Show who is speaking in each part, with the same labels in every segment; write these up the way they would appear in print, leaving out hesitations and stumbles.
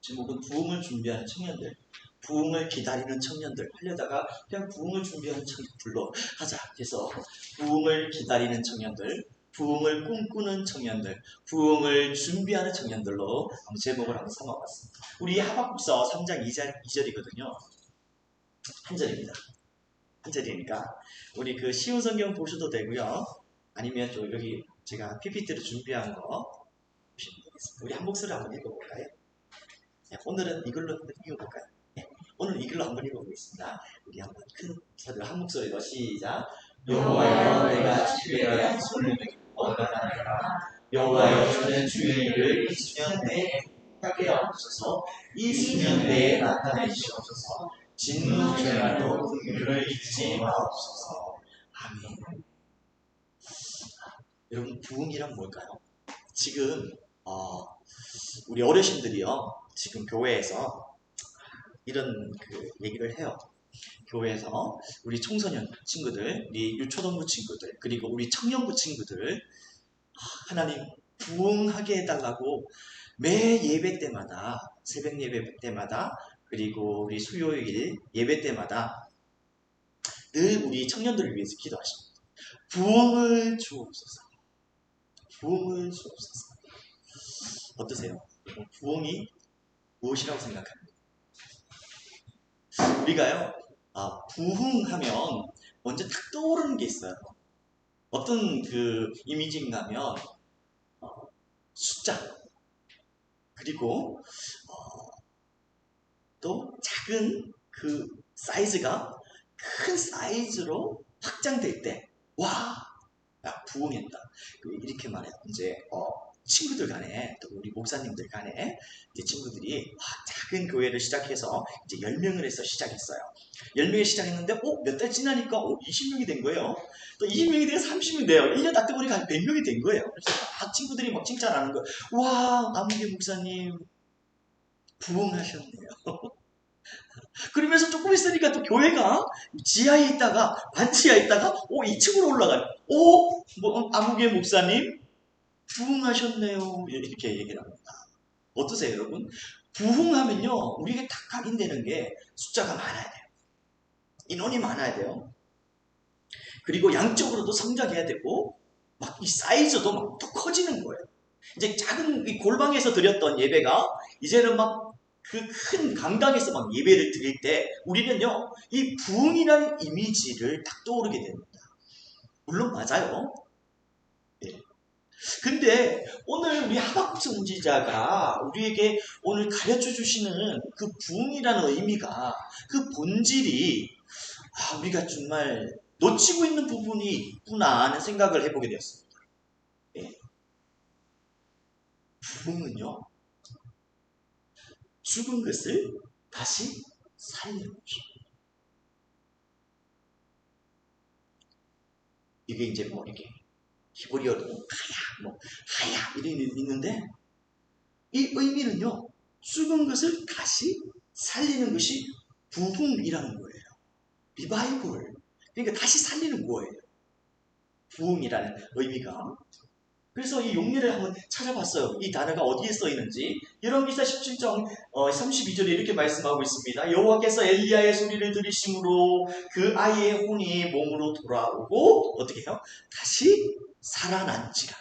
Speaker 1: 제목은 부흥을 준비하는 청년들, 부흥을 기다리는 청년들 하려다가 그냥 부흥을 준비하는 청년들로 하자. 그래서 부흥을 기다리는 청년들, 부흥을 꿈꾸는 청년들, 부흥을 준비하는 청년들로 한번 제목을 한번 삼아봤습니다. 우리 하박국서 3장 2절이거든요. 한 절입니다. 한 절이니까 우리 그 쉬운 성경 보셔도 되고요. 아니면 또 여기 제가 PPT를 준비한 거 보시면 되겠습니다. 우리 한 목소리 한번 읽어볼까요? 네, 오늘은 이걸로 한번 읽어볼까요? 네, 오늘 이걸로 한번 읽어보겠습니다. 우리 한번 큰 소리로 한 목소리로 시작. 여호와여, 내가 주께 대한 손을 들고 나아가노라. 여호와여, 주는 주의 일을 이 수년 내에 하게 하옵소서. 이 수년 내에 나타내시옵소서. 진노 죄라도 긍휼을 잊지 마옵소서. 아멘. 여러분, 부흥이란 뭘까요? 지금 우리 어르신들이요, 지금 교회에서 이런 그 얘기를 해요. 교회에서 우리 청소년 친구들, 우리 유초등부 친구들, 그리고 우리 청년부 친구들, 하나님 부흥하게 해달라고 매 예배 때마다, 새벽 예배 때마다, 그리고 우리 수요일 예배 때마다 늘 우리 청년들을 위해서 기도하십니다. 부흥을 주옵소서. 부흥을 주옵소서. 어떠세요? 부흥이 무엇이라고 생각합니다? 우리가요, 부흥하면 먼저 딱 떠오르는 게 있어요. 어떤 그 이미지인가 하면 숫자, 그리고 또 작은 그 사이즈가 큰 사이즈로 확장될 때, 와, 야, 부흥했다. 이렇게 말해요. 이제 친구들 간에, 또 우리 목사님들 간에 이제 친구들이 작은 교회를 시작해서 이제 10명을 해서 시작했어요. 10명이 시작했는데 몇 달 지나니까 20명이 된 거예요. 또 20명이 되고 30명이 돼요. 1년 딱 보니까 한 100명이 된 거예요. 그래서 친구들이 막 칭찬하는 거예요. 와, 아무개 목사님 부흥하셨네요. 그러면서 조금 있으니까 또 교회가 지하에 있다가 반지하에 있다가 2층으로 올라가요. 아무개 목사님 부흥하셨네요. 이렇게 얘기를 합니다. 어떠세요, 여러분? 부흥하면요, 우리에게 딱 각인되는 게 숫자가 많아야 돼요. 인원이 많아야 돼요. 그리고 양적으로도 성장해야 되고, 막 이 사이즈도 막 더 커지는 거예요. 이제 작은 이 골방에서 드렸던 예배가 이제는 막 그 큰 강당에서 막 예배를 드릴 때 우리는요, 이 부흥이라는 이미지를 딱 떠오르게 됩니다. 물론 맞아요. 네. 근데 오늘 우리 하박국 선지자가 우리에게 오늘 가르쳐 주시는 그 부흥이라는 의미가, 그 본질이 우리가 정말 놓치고 있는 부분이 있구나 하는 생각을 해보게 되었습니다. 네. 부흥은요, 죽은 것을 다시 살리는 것입니다. 이게 이제 뭐 이렇게 히브리어로 하야 이런 일이 있는데, 이 의미는요, 죽은 것을 다시 살리는 것이 부흥이라는 거예요. 리바이벌. 그러니까 다시 살리는 거예요. 부흥이라는 의미가. 그래서 이 용례를 한번 찾아봤어요. 이 단어가 어디에 써 있는지. 열왕기사 17장 32절에 이렇게 말씀하고 있습니다. 여호와께서 엘리야의 소리를 들으심으로 그 아이의 혼이 몸으로 돌아오고 어떻게 해요? 다시 살아난지라.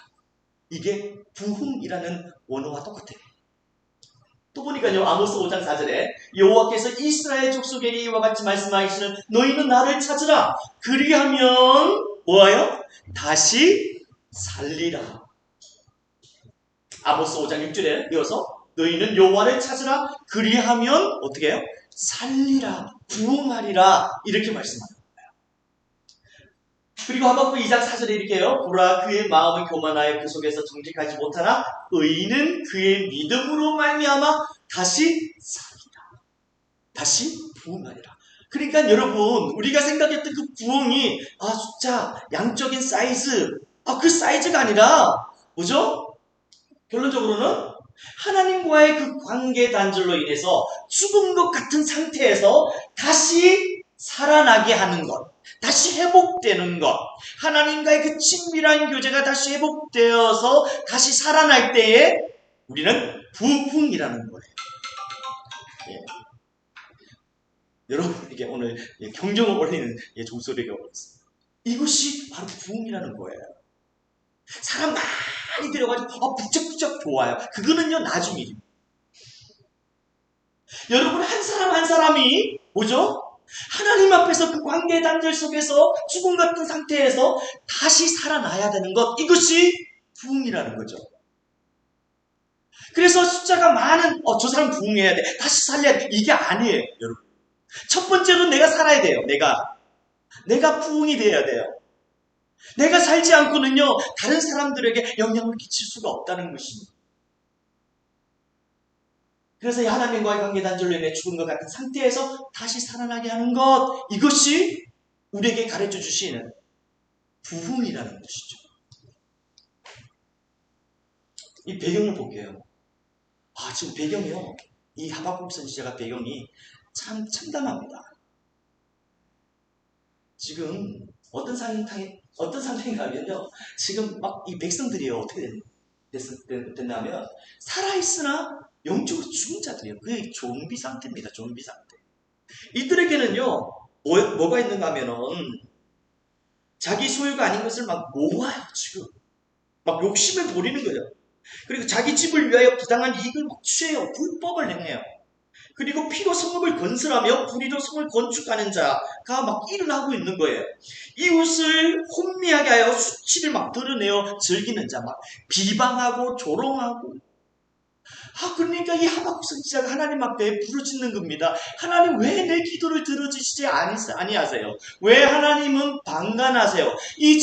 Speaker 1: 이게 부흥이라는 원어와 똑같아요. 또 보니까요, 아모스 5장 4절에 여호와께서 이스라엘 족속에게 이와 같이 말씀하시는 너희는 나를 찾으라. 그리하면 뭐예요? 다시 살리라. 아모스 5장 6절에 이어서 너희는 여호와를 찾으라. 그리하면 어떻게 해요? 살리라. 부흥하리라. 이렇게 말씀합니다. 그리고 하박국 2장 4절에 이렇게 해요. 보라, 그의 마음은 교만하여 그 속에서 정직하지 못하나 의인은 그의 믿음으로 말미암아 다시 살리라. 다시 부흥하리라. 그러니까 여러분, 우리가 생각했던 그 부흥이 숫자, 양적인 사이즈, 그 사이즈가 아니라 뭐죠? 결론적으로는 하나님과의 그 관계 단절로 인해서 죽은 것 같은 상태에서 다시 살아나게 하는 것, 다시 회복되는 것, 하나님과의 그 친밀한 교제가 다시 회복되어서 다시 살아날 때에 우리는 부흥이라는 거예요. 예. 여러분에게 오늘 경종을 울리는 종소리가 오겠습니다. 이것이 바로 부흥이라는 거예요. 사람 많이 데려가지고 부쩍부쩍 좋아요. 그거는요 나중 일입니다. 여러분 한 사람 한 사람이 뭐죠? 하나님 앞에서 그 관계 단절 속에서 죽음 같은 상태에서 다시 살아나야 되는 것, 이것이 부흥이라는 거죠. 그래서 숫자가 많은 저 사람 부흥해야 돼, 다시 살려야 돼, 이게 아니에요. 여러분 첫 번째로 내가 살아야 돼요. 내가 부흥이 돼야 돼요. 내가 살지 않고는요 다른 사람들에게 영향을 끼칠 수가 없다는 것입니다. 그래서 하나님과의 관계 단절로 인해 죽은 것 같은 상태에서 다시 살아나게 하는 것, 이것이 우리에게 가르쳐 주시는 부흥이라는 것이죠. 이 배경을 볼게요. 지금 배경이요. 이 하박국 선지자가 배경이 참 참담합니다. 지금 어떤 상태인가 하면요. 지금 막 이 백성들이요. 어떻게 됐냐면 살아있으나 영적으로 죽은 자들이에요. 그게 좀비 상태입니다. 좀비 상태. 이들에게는요. 뭐가 있는가 하면은 자기 소유가 아닌 것을 막 모아요. 지금. 막 욕심을 부리는 거예요. 그리고 자기 집을 위하여 부당한 이익을 막 취해요. 불법을 행해요. 그리고 피로 성읍을 건설하며 불의로 성을 건축하는 자가 막 일어나고 있는 거예요. 이웃을 혼미하게 하여 수치를 막 드러내어 즐기는 자, 막 비방하고 조롱하고. 그러니까 이 하박국 선지자가 하나님 앞에 부르짖는 겁니다. 하나님 왜 내 기도를 들어주시지 아니하세요? 왜 하나님은 방관하세요?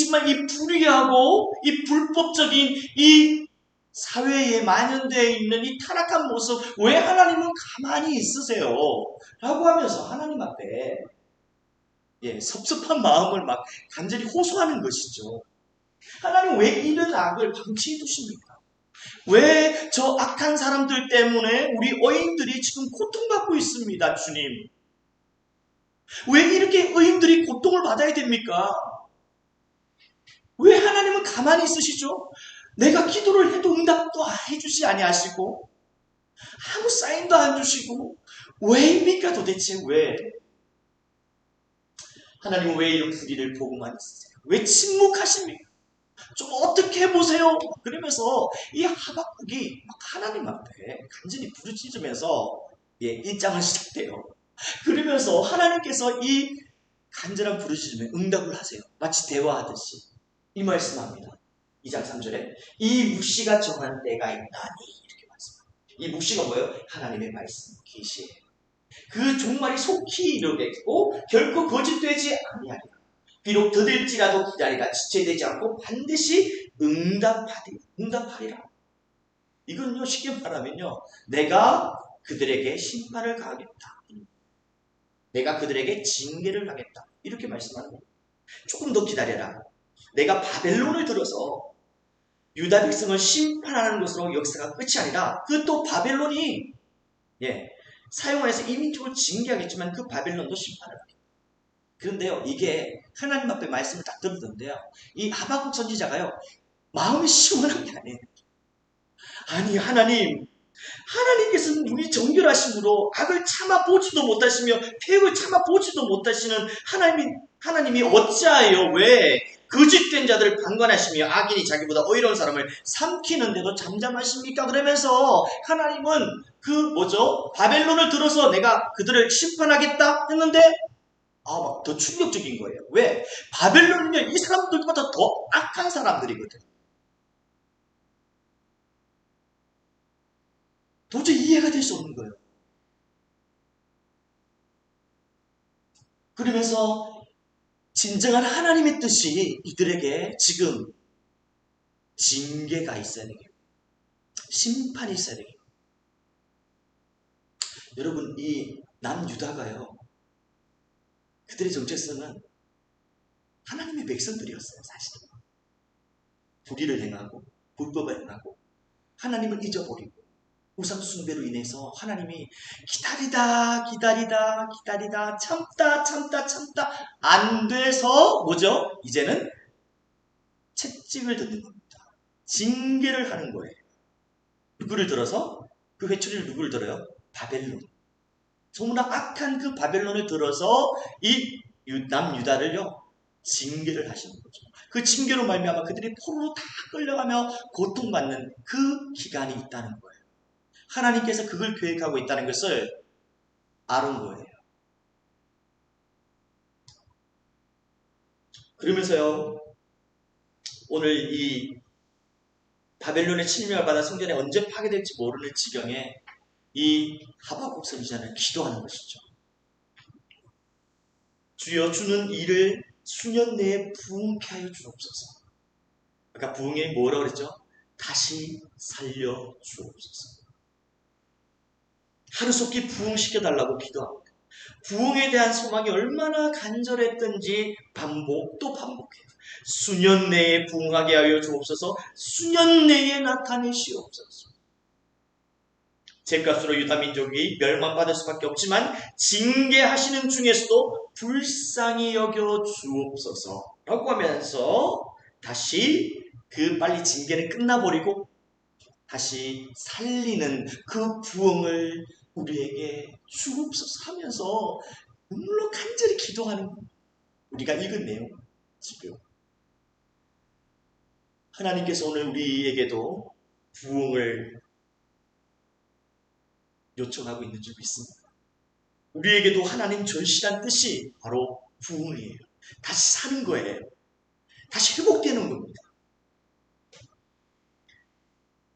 Speaker 1: 정말 이 불의하고 이 불법적인 이 사회에 만연되어 있는 이 타락한 모습, 왜 하나님은 가만히 있으세요? 라고 하면서 하나님 앞에 섭섭한 마음을 막 간절히 호소하는 것이죠. 하나님 왜 이런 악을 방치해 두십니까? 왜 저 악한 사람들 때문에 우리 어인들이 지금 고통받고 있습니다, 주님? 왜 이렇게 어인들이 고통을 받아야 됩니까? 왜 하나님은 가만히 있으시죠? 내가 기도를 해도 응답도 해주시 아니하시고 아무 사인도 안 주시고 왜입니까 도대체 왜? 하나님은 왜 이런 불의를 보고만 있으세요? 왜 침묵하십니까? 좀 어떻게 해보세요? 그러면서 이 하박국이 막 하나님 앞에 간절히 부르짖으면서 1장을 시작돼요. 그러면서 하나님께서 이 간절한 부르짖음에 응답을 하세요. 마치 대화하듯이. 이 말씀합니다. 2장 3절에 이 묵시가 정한 때가 있나니 이렇게 말씀합니다. 이 묵시가 뭐예요? 하나님의 말씀, 계시예요. 그 종말이 속히 이루겠고 결코 거짓되지 아니하리라. 비록 더딜지라도 기다리라. 지체되지 않고 반드시 응답하리라. 이건요 쉽게 말하면요 내가 그들에게 심판을 가하겠다. 내가 그들에게 징계를 하겠다. 이렇게 말씀하는 거예요. 조금 더 기다려라. 내가 바벨론을 들어서 유다 백성을 심판하는 것으로 역사가 끝이 아니라 또 바벨론이 사용을 해서 이민족을 징계하겠지만 그 바벨론도 심판을 하겠다. 그런데요 이게 하나님 앞에 말씀을 딱 들었는데요 이 하박국 선지자가요 마음이 시원한 게 아니에요. 아니 하나님께서는 눈이 정결하심으로 악을 참아보지도 못하시며 태역을 참아보지도 못하시는 하나님이 어찌하여 왜 거짓된 자들을 방관하시며 악인이 자기보다 어이로운 사람을 삼키는데도 잠잠하십니까? 그러면서 하나님은 바벨론을 들어서 내가 그들을 심판하겠다 했는데 막 더 충격적인 거예요. 왜? 바벨론은요 이 사람들보다 더 악한 사람들이거든. 도저히 이해가 될 수 없는 거예요. 그러면서 진정한 하나님의 뜻이 이들에게 지금 징계가 있어야 되겠고 심판이 있어야 되겠고 여러분 이 남유다가요 그들의 정체성은 하나님의 백성들이었어요. 사실 불의를 행하고 불법을 행하고 하나님을 잊어버리고 우상 숭배로 인해서 하나님이 기다리다 참다 안 돼서 이제는 채찍을 듣는 겁니다. 징계를 하는 거예요. 누구를 들어서? 그 회초리를 누구를 들어요? 바벨론. 너무나 악한 그 바벨론을 들어서 이 남유다를요 징계를 하시는 거죠. 그 징계로 말미암아 그들이 포로로 다 끌려가며 고통받는 그 기간이 있다는 거예요. 하나님께서 그걸 계획하고 있다는 것을 아는 거예요. 그러면서요 오늘 이 바벨론의 침략을 받아 성전이 언제 파괴될지 모르는 지경에 이 하박국 선지자는 기도하는 것이죠. 주여 주는 일을 수년 내에 부흥케 하여 주옵소서. 아까 부흥이 뭐라고 그랬죠? 다시 살려 주옵소서. 하루속히 부흥시켜달라고 기도합니다. 부흥에 대한 소망이 얼마나 간절했던지 반복 또 반복해요. 수년 내에 부흥하게 하여 주옵소서. 수년 내에 나타내시옵소서. 죗값으로 유다 민족이 멸망받을 수밖에 없지만 징계하시는 중에서도 불쌍히 여겨 주옵소서 라고 하면서 다시 그 빨리 징계는 끝나버리고 다시 살리는 그 부흥을 우리에게 주옵소서 하면서 눈물로 간절히 기도하는 우리가 읽은 내용 지금 하나님께서 오늘 우리에게도 부흥을 요청하고 있는 줄 믿습니다. 우리에게도 하나님 절실한 뜻이 바로 부흥이에요. 다시 사는 거예요. 다시 회복되는 겁니다.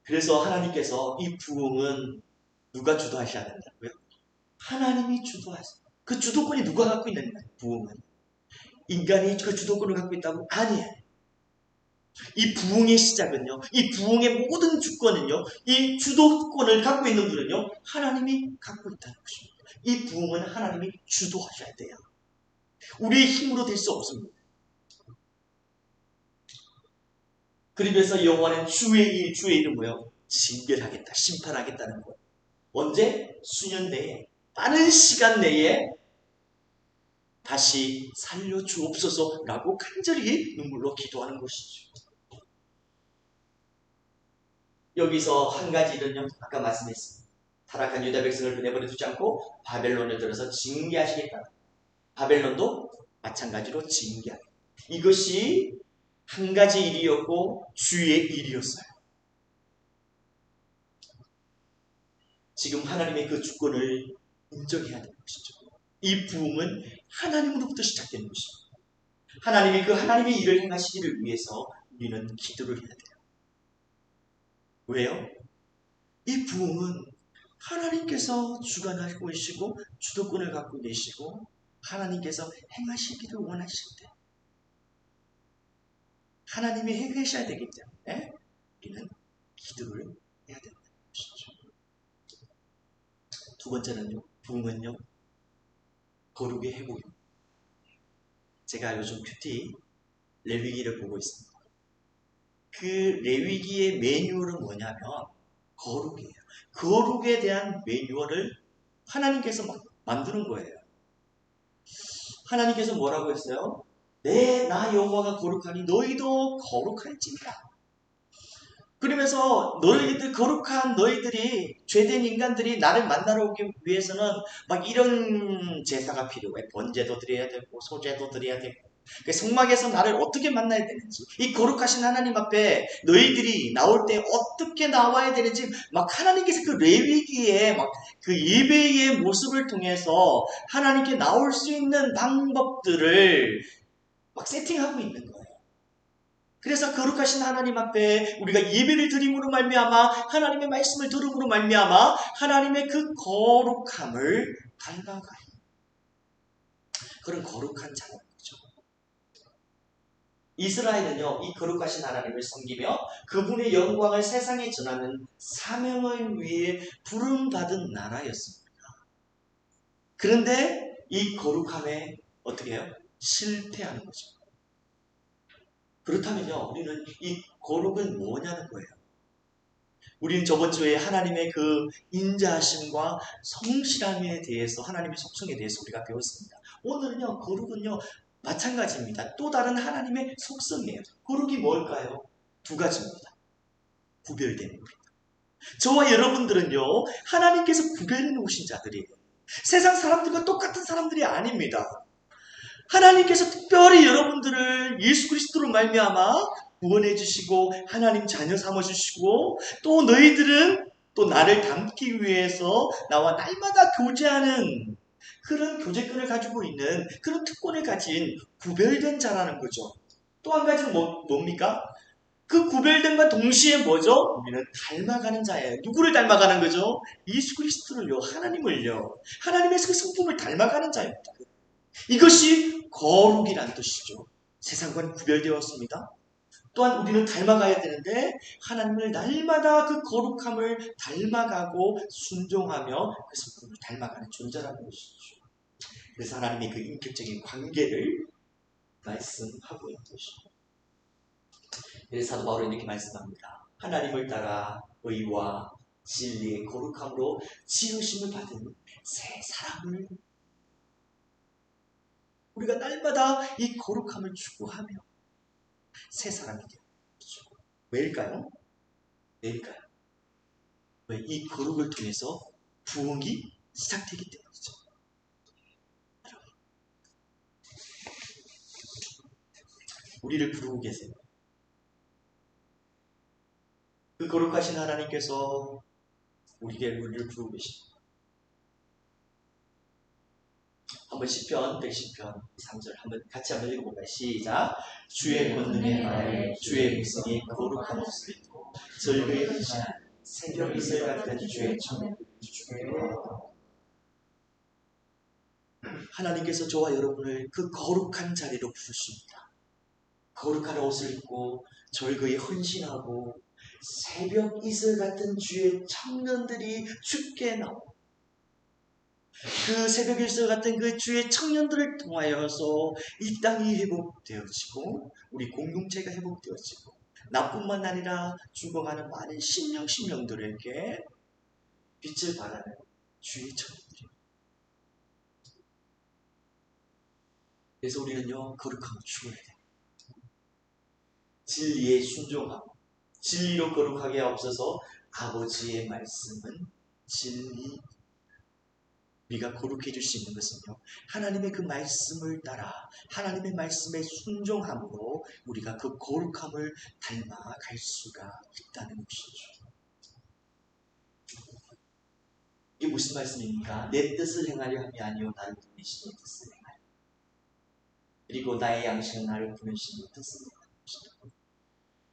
Speaker 1: 그래서 하나님께서 이 부흥은 누가 주도하셔야 된다고요? 하나님이 주도하세요. 그 주도권이 누가 갖고 있는 거예요? 부흥은. 인간이 그 주도권을 갖고 있다고? 아니에요. 이 부흥의 시작은요, 이 부흥의 모든 주권은요, 이 주도권을 갖고 있는 분은요, 하나님이 갖고 있다는 것입니다. 이 부흥은 하나님이 주도하셔야 돼요. 우리의 힘으로 될 수 없습니다. 그래서 여호와는 주의 이름 뭐요? 징계하겠다, 심판하겠다는 거예요. 언제? 수년 내에, 빠른 시간 내에 다시 살려주옵소서라고 간절히 눈물로 기도하는 것이죠. 여기서 한 가지는요, 아까 말씀했습니다. 타락한 유다 백성을 그내버려 두지 않고 바벨론을 들어서 징계하시겠다. 바벨론도 마찬가지로 징계하겠다. 이것이 한 가지 일이었고 주의 일이었어요. 지금 하나님의 그 주권을 인정해야 되는 것이죠. 이 부흥은 하나님으로부터 시작되는 것입니다. 하나님이 그 하나님의 일을 행하시기를 위해서 우리는 기도를 해야 돼요. 왜요? 이 부흥은 하나님께서 주관하고 계시고 주도권을 갖고 계시고 하나님께서 행하시기를 원하실 때 하나님이 행하셔야 되기 때문에 우리는 기도를 해야 된다는 것이죠. 두 번째는요. 부흥은요. 거룩의 회복입니다. 제가 요즘 큐티 레위기를 보고 있습니다. 그 레위기의 매뉴얼은 뭐냐면 거룩이에요. 거룩에 대한 매뉴얼을 하나님께서 막 만드는 거예요. 하나님께서 뭐라고 했어요? 나 여호와가 거룩하니 너희도 거룩할지니라. 그러면서 너희들 거룩한 너희들이 죄된 인간들이 나를 만나러 오기 위해서는 막 이런 제사가 필요해. 번제도 드려야 되고 소제도 드려야 되고 성막에서 나를 어떻게 만나야 되는지 이 거룩하신 하나님 앞에 너희들이 나올 때 어떻게 나와야 되는지 막 하나님께서 그 레위기에 막 그 예배의 모습을 통해서 하나님께 나올 수 있는 방법들을 막 세팅하고 있는 거예요. 그래서 거룩하신 하나님 앞에 우리가 예배를 드림으로 말미암아 하나님의 말씀을 들음으로 말미암아 하나님의 그 거룩함을 닮아가요. 그런 거룩한 자는 거죠. 이스라엘은요, 이 거룩하신 하나님을 섬기며 그분의 영광을 세상에 전하는 사명을 위해 부름받은 나라였습니다. 그런데 이 거룩함에 어떻게 해요? 실패하는 거죠. 그렇다면요, 우리는 이 거룩은 뭐냐는 거예요. 우리는 저번 주에 하나님의 그 인자하심과 성실함에 대해서 하나님의 속성에 대해서 우리가 배웠습니다. 오늘은요, 거룩은요, 마찬가지입니다. 또 다른 하나님의 속성이에요. 거룩이 뭘까요? 두 가지입니다. 구별된 겁니다. 저와 여러분들은요, 하나님께서 구별해 놓으신 자들이에요. 세상 사람들과 똑같은 사람들이 아닙니다. 하나님께서 특별히 여러분들을 예수 그리스도로 말미암아 구원해 주시고 하나님 자녀 삼아 주시고 또 너희들은 또 나를 닮기 위해서 나와 날마다 교제하는 그런 교제권을 가지고 있는 그런 특권을 가진 구별된 자라는 거죠. 또 한 가지는 뭡니까? 그 구별됨과 동시에 뭐죠? 우리는 닮아가는 자예요. 누구를 닮아가는 거죠? 예수 그리스도를요. 하나님을요. 하나님의 그 성품을 닮아가는 자입니다. 이것이 거룩이란 뜻이죠. 세상과는 구별되었습니다. 또한 우리는 닮아가야 되는데 하나님을 날마다 그 거룩함을 닮아가고 순종하며 그 성품을 닮아가는 존재라는 것이죠. 그래서 하나님의 그 인격적인 관계를 말씀하고 있는 것이죠. 그래서 사도 바울은 이렇게 말씀합니다. 하나님을 따라 의와 진리의 거룩함으로 지으심을 받은 새 사람을 우리가 날마다 이 거룩함을 추구하며 새 사람이 되는 것이죠. 왜일까요? 왜일까요? 왜? 이 거룩을 통해서 부흥이 시작되기 때문이죠. 우리를 부르고 계세요. 그 거룩하신 하나님께서 우리를 부르고 계십니다. 한번 시편 110편 3절 같이 한번 읽어볼까요? 시작. 주의 권능에 하에 주의 백성이 거룩함 없을 있고 절그에 헌신한 새벽 이슬 같은 주의 청 하나님께서 저와 여러분을 그 거룩한 자리로 부르십니다. 거룩한 옷을 입고 절그에 헌신하고 새벽 이슬 같은 주의 청년들이 주께 나오고 그 새벽 일서 같은 그 주의 청년들을 통하여서 이 땅이 회복되어지고 우리 공동체가 회복되어지고 나뿐만 아니라 죽어가는 많은 심령들에게 빛을 발하는 주의 청년들입니다. 그래서 우리는요 거룩함을 추구해야 돼요. 진리에 순종하고 진리로 거룩하게 앞서서 아버지의 말씀은 진리 우리가 거룩해질 수 있는 것은요. 하나님의 그 말씀을 따라 하나님의 말씀에 순종함으로 우리가 그 거룩함을 닮아갈 수가 있다는 것이죠. 이게 무슨 말씀입니까? 내 뜻을 행하려 함이 아니요 나를 보내신 내 뜻을 행하려. 그리고 나의 양식은 나를 보내신 내 뜻을 행하는 것이다.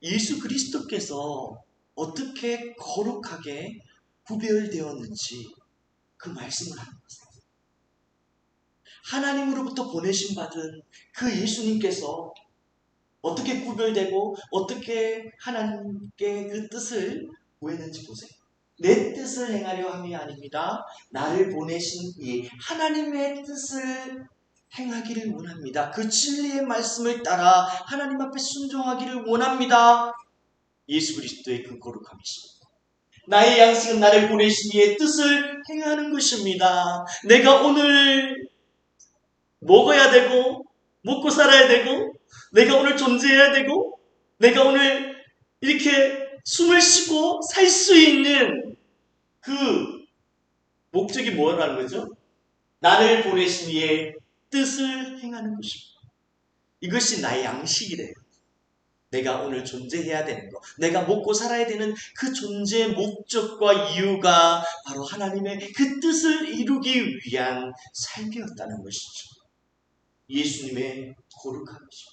Speaker 1: 예수 그리스도께서 어떻게 거룩하게 구별되었는지 그 말씀을 하는 것입니다. 하나님으로부터 보내신 받은 그 예수님께서 어떻게 구별되고 어떻게 하나님께 그 뜻을 구했는지 보세요. 내 뜻을 행하려 함이 아닙니다. 나를 보내신 이 하나님의 뜻을 행하기를 원합니다. 그 진리의 말씀을 따라 하나님 앞에 순종하기를 원합니다. 예수 그리스도의 그 거룩함이십니다. 나의 양식은 나를 보내신 이의 뜻을 행하는 것입니다. 내가 오늘 먹어야 되고 먹고 살아야 되고 내가 오늘 존재해야 되고 내가 오늘 이렇게 숨을 쉬고 살 수 있는 그 목적이 뭐라는 거죠? 나를 보내신 이의 뜻을 행하는 것입니다. 이것이 나의 양식이래요. 내가 오늘 존재해야 되는 것, 내가 먹고 살아야 되는 그 존재의 목적과 이유가 바로 하나님의 그 뜻을 이루기 위한 삶이었다는 것이죠. 예수님의 거룩함이죠.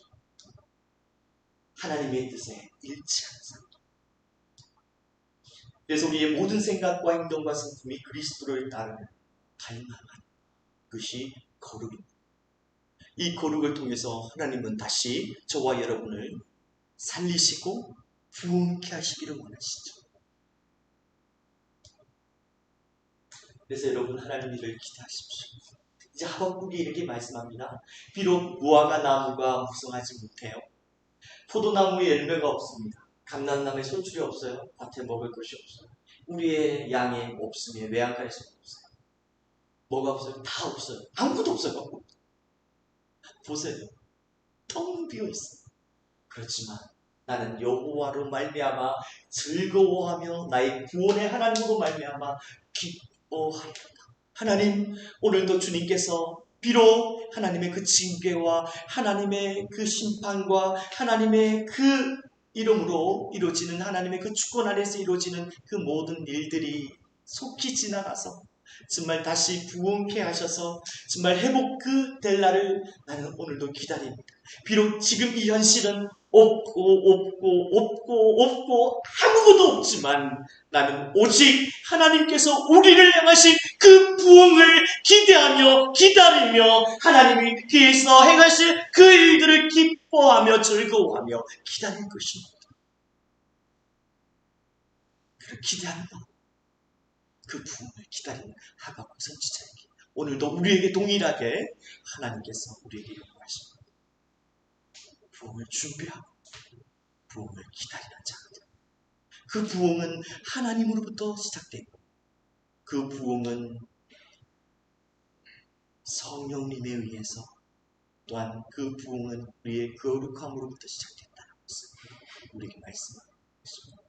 Speaker 1: 하나님의 뜻에 일치하는 삶. 그래서 우리의 모든 생각과 행동과 성품이 그리스도를 따르는 닮아가는 것이 거룩입니다. 이 거룩을 통해서 하나님은 다시 저와 여러분을 살리시고 부흥케 하시기를 원하시죠. 그래서 여러분 하나님 일을 기대하십시오. 이제 하박국이 이렇게 말씀합니다. 비록 무화과 나무가 무성하지 못해요. 포도나무에 열매가 없습니다. 감람나무에 소출이 없어요. 밭에 먹을 것이 없어요. 우리의 양이 없으면 외양간에서 없어요. 뭐가 없어요? 다 없어요. 아무것도 없어요. 보세요. 텅 비어 있어요. 그렇지만 나는 여호와로 말미암아 즐거워하며 나의 구원의 하나님으로 말미암아 기뻐하리로다 하나님, 오늘도 주님께서 비록 하나님의 그 징계와 하나님의 그 심판과 하나님의 그 이름으로 이루어지는 하나님의 그 주권 아래서 이루어지는 그 모든 일들이 속히 지나가서 정말 다시 부흥케 하셔서 정말 회복될 날을 나는 오늘도 기다립니다. 비록 지금 이 현실은 없고 아무것도 없지만 나는 오직 하나님께서 우리를 향하신 그 부흥을 기대하며 기다리며 하나님이 뒤에서 행하실 그 일들을 기뻐하며 즐거워하며 기다릴 것입니다. 그를 기대하며 그 부흥을 기다리는 하박국 선지자에게 오늘도 우리에게 동일하게 하나님께서 우리에게 요구하십니다. 부흥을 준비하고 부흥을 기다리는 자들. 그 부흥은 하나님으로부터 시작되고 그 부흥은 성령님에 의해서 또한 그 부흥은 우리의 거룩함으로부터 시작된다는 것을 우리에게 말씀하고 있습니다.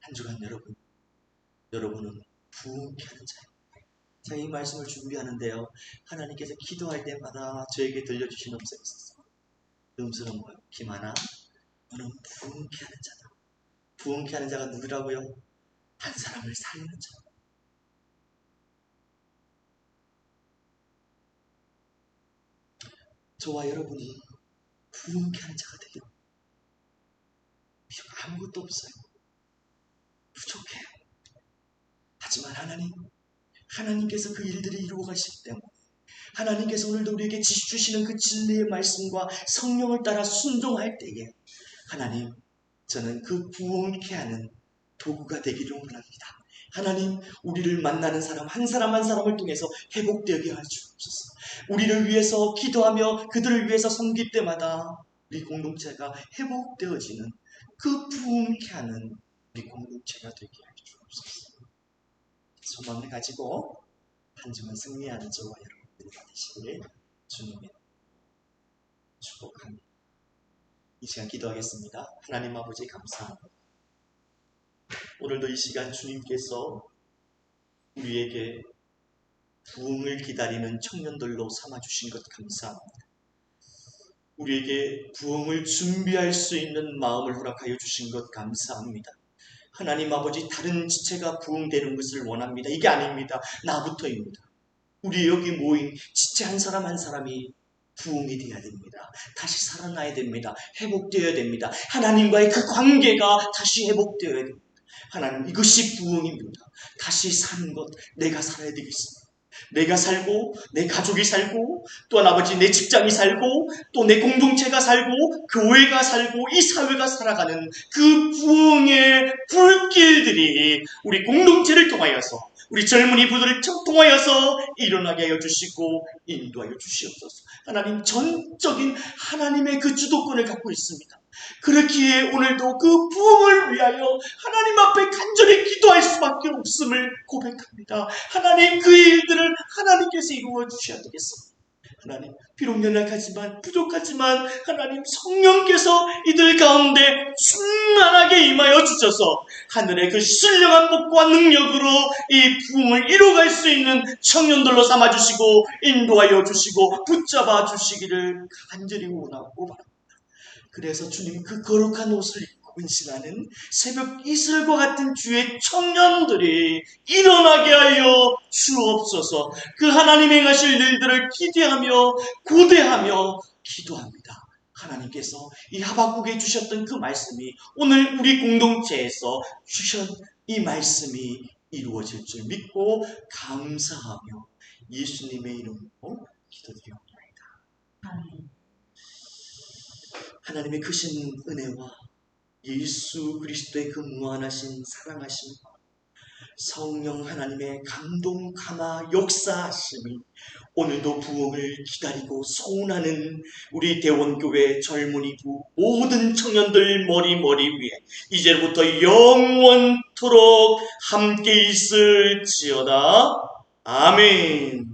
Speaker 1: 한 주간 여러분은 부흥케 하는 자입니다. 제가 이 말씀을 준비하는데요, 하나님께서 기도할 때마다 저에게 들려주신 음성이 있었어요. 그 음성은 뭐예요? 김하나, 너는 부흥케 하는 자다. 부흥케 하는 자가 누구라고요? 한 사람을 살리는 자. 저와 여러분이 부흥케 하는 자가 되기를. 비록 아무것도 없어요. 부족해요. 하지만 하나님께서 그 일들을 이루어 가시기 때문에 하나님께서 오늘도 우리에게 주시는 그 진리의 말씀과 성령을 따라 순종할 때에 하나님, 저는 그 부흥케 하는 도구가 되기를 원합니다. 하나님, 우리를 만나는 사람 한 사람을 통해서 회복되게 할 수 없소서. 우리를 위해서 기도하며 그들을 위해서 섬길 때마다 우리 공동체가 회복되어지는 그 부흥케 하는 우리 공동체가 되게 할 수 없소서. 소망을 가지고 한 주만 승리하는 저와 여러분들이 되시기를 주님의 축복합니다. 이 시간 기도하겠습니다. 하나님 아버지 감사합니다. 오늘도 이 시간 주님께서 우리에게 부흥을 기다리는 청년들로 삼아주신 것 감사합니다. 우리에게 부흥을 준비할 수 있는 마음을 허락하여 주신 것 감사합니다. 하나님 아버지, 다른 지체가 부흥되는 것을 원합니다. 이게 아닙니다. 나부터입니다. 우리 여기 모인 지체 한 사람이 부흥이 되어야 됩니다. 다시 살아나야 됩니다. 회복되어야 됩니다. 하나님과의 그 관계가 다시 회복되어야 됩니다. 하나님, 이것이 부흥입니다. 다시 사는 것, 내가 살아야 되겠습니다. 내가 살고 내 가족이 살고 또한 아버지 내 직장이 살고 또 내 공동체가 살고 교회가 살고 이 사회가 살아가는 그 부흥의 불길들이 우리 공동체를 통하여서 우리 젊은이 부들을 통하여서 일어나게 하여 주시고 인도하여 주시옵소서. 하나님, 전적인 하나님의 그 주도권을 갖고 있습니다. 그렇기에 오늘도 그 부흥을 위하여 하나님 앞에 간절히 기도할 수밖에 없음을 고백합니다. 하나님, 그 일들을 하나님께서 이루어 주셔야 되겠습니다. 하나님, 비록 연약하지만 부족하지만 하나님 성령께서 이들 가운데 충만하게 임하여 주셔서 하늘의 그 신령한 복과 능력으로 이 부흥을 이루어갈 수 있는 청년들로 삼아주시고 인도하여 주시고 붙잡아 주시기를 간절히 원하고 바랍니다. 그래서 주님, 그 거룩한 옷을 입고 은신하는 새벽 이슬과 같은 주의 청년들이 일어나게 하여 주옵소서. 그 하나님 행하실 일들을 기대하며 고대하며 기도합니다. 하나님께서 이 하박국에 주셨던 그 말씀이 오늘 우리 공동체에서 주신 이 말씀이 이루어질 줄 믿고 감사하며 예수님의 이름으로 기도드리옵나이다. 아멘. 하나님의 크신 은혜와 예수 그리스도의 그 무한하신 사랑하심과 성령 하나님의 감동 감화 역사하심이 오늘도 부흥을 기다리고 소원하는 우리 대원교회 젊은이부 모든 청년들 머리 위에 이제부터 영원토록 함께 있을지어다. 아멘.